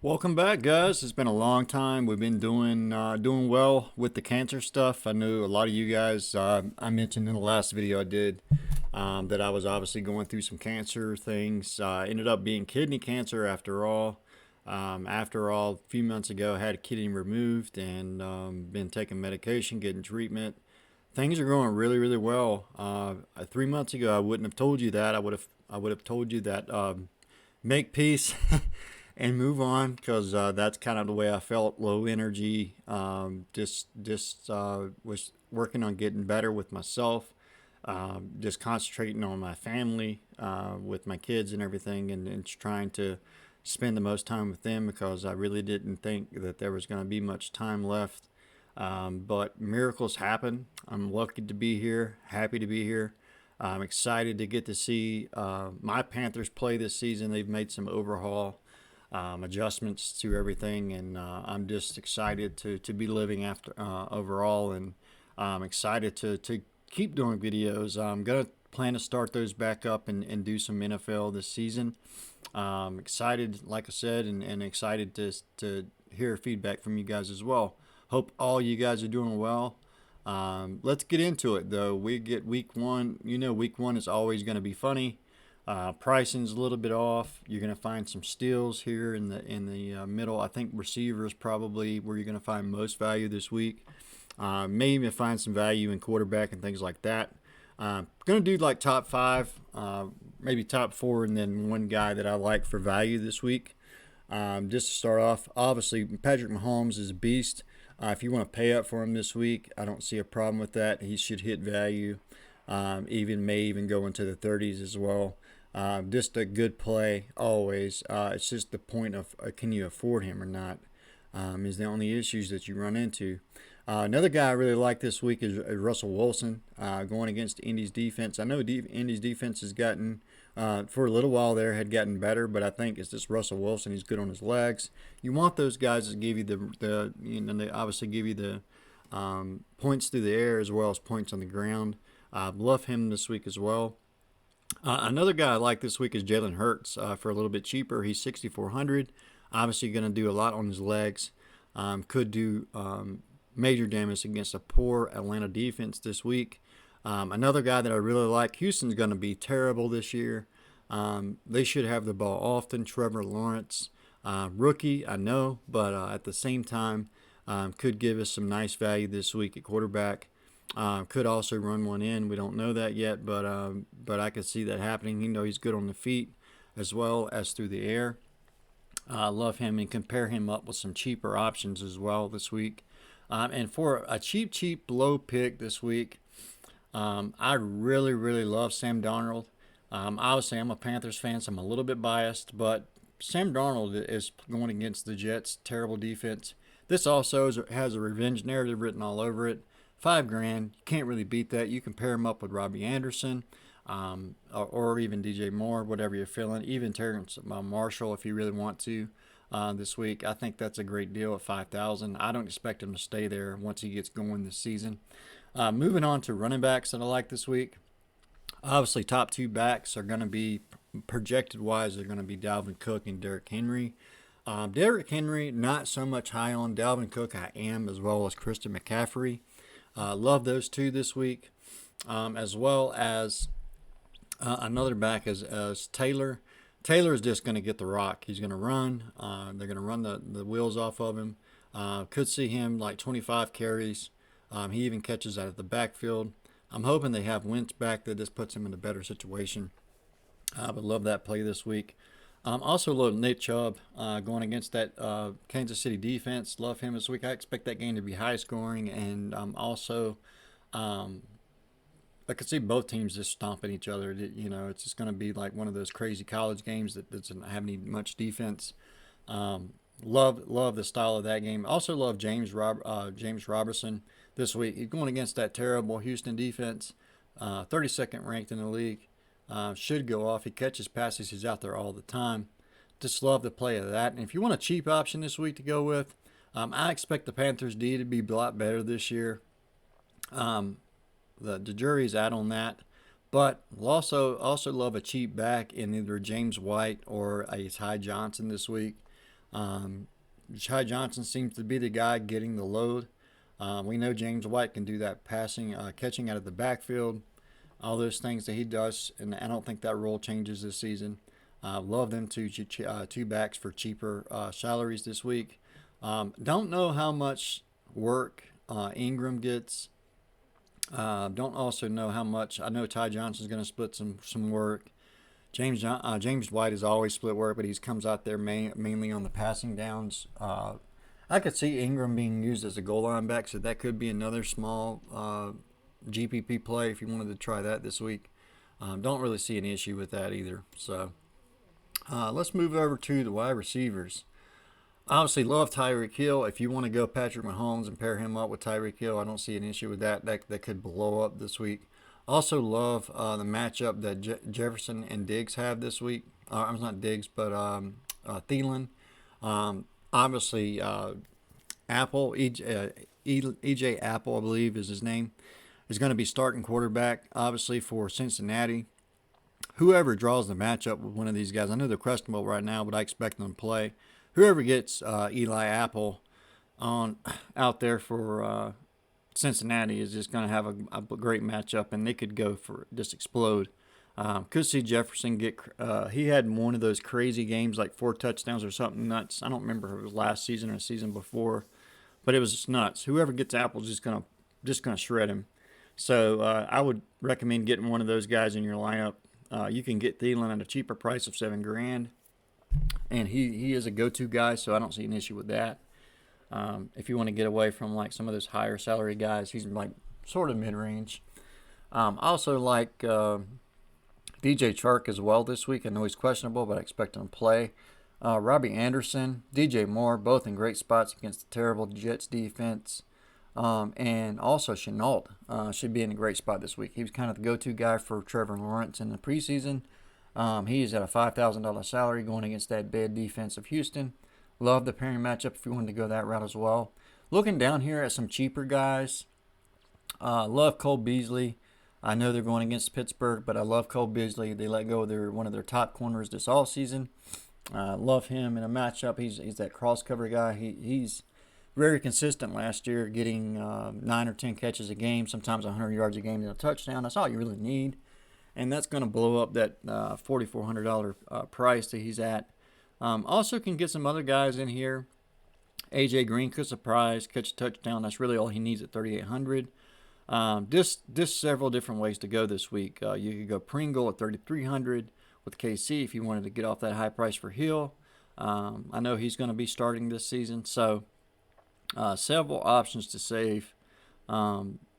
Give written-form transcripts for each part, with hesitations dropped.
Welcome back, guys. It's been a long time. We've been doing well with the cancer stuff. I know a lot of you guys. I mentioned in the last video I did that I was obviously going through some cancer things. Ended up being kidney cancer after all. A few months ago, I had a kidney removed and been taking medication, getting treatment. Things are going really, really well. 3 months ago, I wouldn't have told you that. I would have told you that make peace and move on because that's kind of the way I felt. Low energy. Just was working on getting better with myself. Just concentrating on my family, with my kids and everything, and trying to spend the most time with them because I really didn't think that there was going to be much time left. But miracles happen. I'm lucky to be here, happy to be here. I'm excited to get to see my Panthers play this season. They've made some overhaul adjustments to everything, and I'm just excited to be living after overall, and I'm excited to keep doing videos. I'm gonna plan to start those back up and do some NFL this season. Excited, like I said, and excited to hear feedback from you guys as well. Hope all you guys are doing well. Let's get into it though. We get week one. You know, week one is always going to be funny. Pricing's a little bit off. You're going to find some steals here in the middle. I think receivers probably where you're going to find most value this week. May even find some value in quarterback and things like that. Going to do like top five, maybe top four, and then one guy that I like for value this week. Just to start off, obviously Patrick Mahomes is a beast. If you want to pay up for him this week, I don't see a problem with that. He should hit value. May even go into the 30s as well. Just a good play always. It's just the point of can you afford him or not is the only issues that you run into. Another guy I really like this week is Russell Wilson going against Indy's defense. I know Indy's defense has gotten for a little while there had gotten better, but I think it's just Russell Wilson. He's good on his legs. You want those guys that give you they obviously give you the points through the air as well as points on the ground. Love him this week as well. Another guy I like this week is Jalen Hurts for a little bit cheaper. He's 6,400. Obviously going to do a lot on his legs. Could do major damage against a poor Atlanta defense this week. Another guy that I really like, Houston's going to be terrible this year. They should have the ball often. Trevor Lawrence, rookie, I know, but at the same time, could give us some nice value this week at quarterback. Could also run one in. We don't know that yet, but I could see that happening. You know, he's good on the feet as well as through the air. Love him and compare him up with some cheaper options as well this week. And for a cheap low pick this week, I really, really love Sam Darnold. Obviously, I'm a Panthers fan, so I'm a little bit biased, but Sam Darnold is going against the Jets' terrible defense. This also has a revenge narrative written all over it. $5,000, you can't really beat that. You can pair him up with Robbie Anderson, or even DJ Moore, whatever you're feeling. Even Terrence Marshall, if you really want to, this week. I think that's a great deal at $5,000. I don't expect him to stay there once he gets going this season. Moving on to running backs that I like this week. Obviously, top two backs are going to be, projected wise, they're going to be Dalvin Cook and Derrick Henry. Derrick Henry, not so much high on. Dalvin Cook, I am, as well as Christian McCaffrey. Love those two this week, as well as another back as Taylor. Taylor is just going to get the rock. He's going to run. They're going to run the wheels off of him. Could see him like 25 carries. He even catches out of the backfield. I'm hoping they have Wentz back. That this puts him in a better situation. I would love that play this week. Also love Nick Chubb going against that Kansas City defense. Love him this week. I expect that game to be high scoring, and also I could see both teams just stomping each other. You know, it's just going to be like one of those crazy college games that doesn't have any much defense. Love the style of that game. Also love James Robertson this week. He's going against that terrible Houston defense, 32nd ranked in the league. Should go off. He catches passes. He's out there all the time. Just love the play of that. And if you want a cheap option this week to go with, I expect the Panthers D to be a lot better this year. The jury's out on that. But we'll also love a cheap back in either James White or a Ty Johnson this week. Jahai Johnson seems to be the guy getting the load. We know James White can do that passing, catching out of the backfield, all those things that he does, and I don't think that role changes this season. Love them two backs for cheaper salaries this week. Don't know how much work Ingram gets. Don't also know how much. I know Ty Johnson's going to split some work. James White has always split work, but he comes out there mainly on the passing downs. I could see Ingram being used as a goal line back, so that could be another small GPP play if you wanted to try that this week. Don't really see an issue with that either. So let's move over to the wide receivers. Obviously, love Tyreek Hill. If you want to go Patrick Mahomes and pair him up with Tyreek Hill, I don't see an issue with that. That could blow up this week. Also love the matchup that Jefferson and Diggs have this week. I'm not Diggs, but Thielen. Obviously, Apple, EJ Apple, I believe is his name, is going to be starting quarterback, obviously, for Cincinnati. Whoever draws the matchup with one of these guys, I know they're questionable right now, but I expect them to play. Whoever gets Eli Apple out there for Cincinnati is just going to have a great matchup, and they could go for just explode. Could see Jefferson get. He had one of those crazy games, like 4 touchdowns or something nuts. I don't remember if it was last season or the season before, but it was just nuts. Whoever gets Apple is just gonna shred him. So I would recommend getting one of those guys in your lineup. You can get Thielen at a cheaper price of $7,000, and he is a go-to guy, so I don't see an issue with that. If you want to get away from like some of those higher salary guys, he's like sort of mid-range. I also like DJ Chark as well this week. I know he's questionable, but I expect him to play. Robbie Anderson, DJ Moore, both in great spots against the terrible Jets defense. And also Chenault should be in a great spot this week. He was kind of the go-to guy for Trevor Lawrence in the preseason. He is at a $5,000 salary going against that bad defense of Houston. Love the pairing matchup if you wanted to go that route as well. Looking down here at some cheaper guys, love Cole Beasley. I know they're going against Pittsburgh, but I love Cole Beasley. They let go of one of their top corners this offseason. Love him in a matchup. He's that cross-cover guy. He's very consistent last year, getting 9 or 10 catches a game, sometimes 100 yards a game and a touchdown. That's all you really need. And that's going to blow up that $4,400 price that he's at. Also can get some other guys in here. AJ Green could surprise, catch a touchdown. That's really all he needs at $3,800. Just several different ways to go this week. You could go Pringle at $3,300 with KC if you wanted to get off that high price for Hill. I know he's going to be starting this season, so several options to save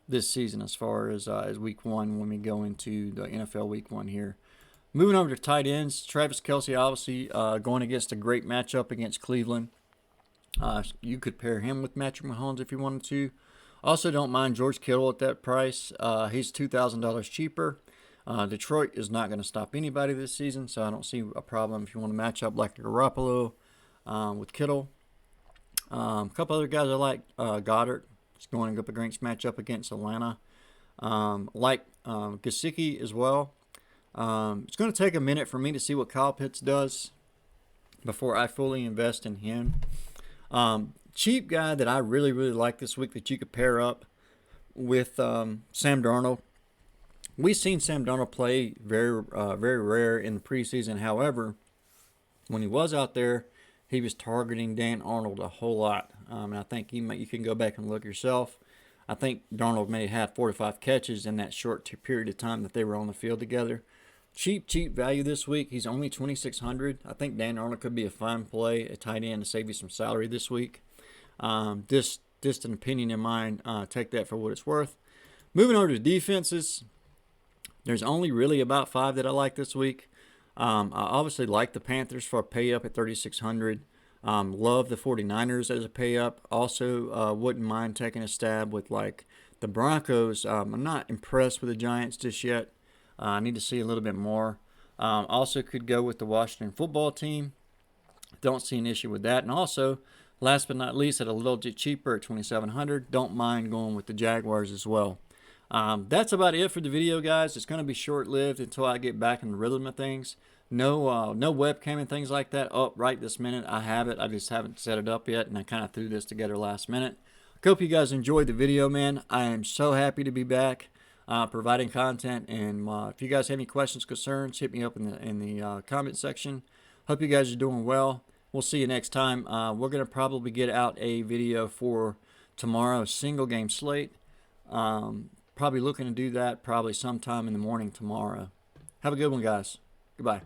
this season as far as week one when we go into the NFL week one here. Moving over to tight ends, Travis Kelce obviously going against a great matchup against Cleveland. You could pair him with Patrick Mahomes if you wanted to. Also, don't mind George Kittle at that price. He's $2,000 cheaper. Detroit is not going to stop anybody this season, so I don't see a problem if you want to match up like Garoppolo with Kittle. A couple other guys I like. Goddard is going up against matchup against Atlanta. Gesicki as well. It's going to take a minute for me to see what Kyle Pitts does before I fully invest in him. Cheap guy that I really, really like this week that you could pair up with Sam Darnold. We've seen Sam Darnold play very rare in the preseason. However, when he was out there, he was targeting Dan Arnold a whole lot. And I think you can go back and look yourself. I think Darnold may have had 4 to 5 catches in that short period of time that they were on the field together. Cheap value this week. He's only $2,600. I think Dan Arnold could be a fine play, a tight end to save you some salary this week. Just an opinion in mine. Take that for what it's worth. Moving over to defenses, there's only really about 5 that I like this week. I obviously like the Panthers for a pay up at $3,600. Love the 49ers as a pay up. Also, wouldn't mind taking a stab with like the Broncos. I'm not impressed with the Giants just yet. I need to see a little bit more. Also could go with the Washington football team. Don't see an issue with that. And also, last but not least, at a little bit cheaper at $2,700, don't mind going with the Jaguars as well. That's about it for the video, guys. It's going to be short-lived until I get back in the rhythm of things. No webcam and things like that up right this minute. I have it. I just haven't set it up yet, and I kind of threw this together last minute. I hope you guys enjoyed the video, man. I am so happy to be back providing content. And if you guys have any questions, concerns, hit me up in the comment section. Hope you guys are doing well. We'll see you next time. We're going to probably get out a video for tomorrow's single game slate. Probably looking to do that probably sometime in the morning tomorrow. Have a good one, guys. Goodbye.